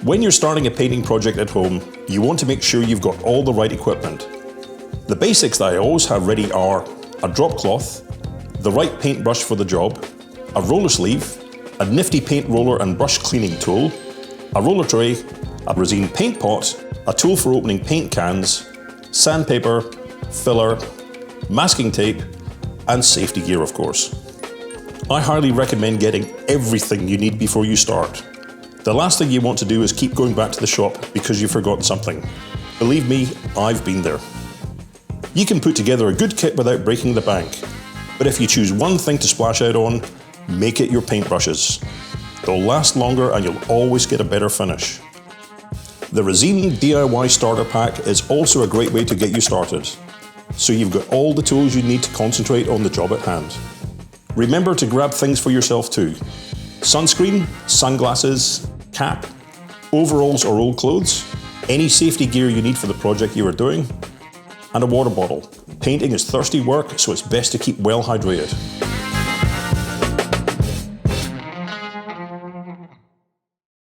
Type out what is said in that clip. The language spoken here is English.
When you're starting a painting project at home, you want to make sure you've got all the right equipment. The basics that I always have ready are a drop cloth, the right paintbrush for the job, a roller sleeve, a nifty paint roller and brush cleaning tool, a roller tray, a Resene paint pot, a tool for opening paint cans, sandpaper, filler, masking tape, and safety gear, of course. I highly recommend getting everything you need before you start. The last thing you want to do is keep going back to the shop because you've forgotten something. Believe me, I've been there. You can put together a good kit without breaking the bank, but if you choose one thing to splash out on, make it your paintbrushes. They'll last longer and you'll always get a better finish. The Resene DIY Starter Pack is also a great way to get you started, so you've got all the tools you need to concentrate on the job at hand. Remember to grab things for yourself too. Sunscreen, sunglasses, cap, overalls or old clothes, any safety gear you need for the project you are doing, and a water bottle. Painting is thirsty work, so it's best to keep well hydrated.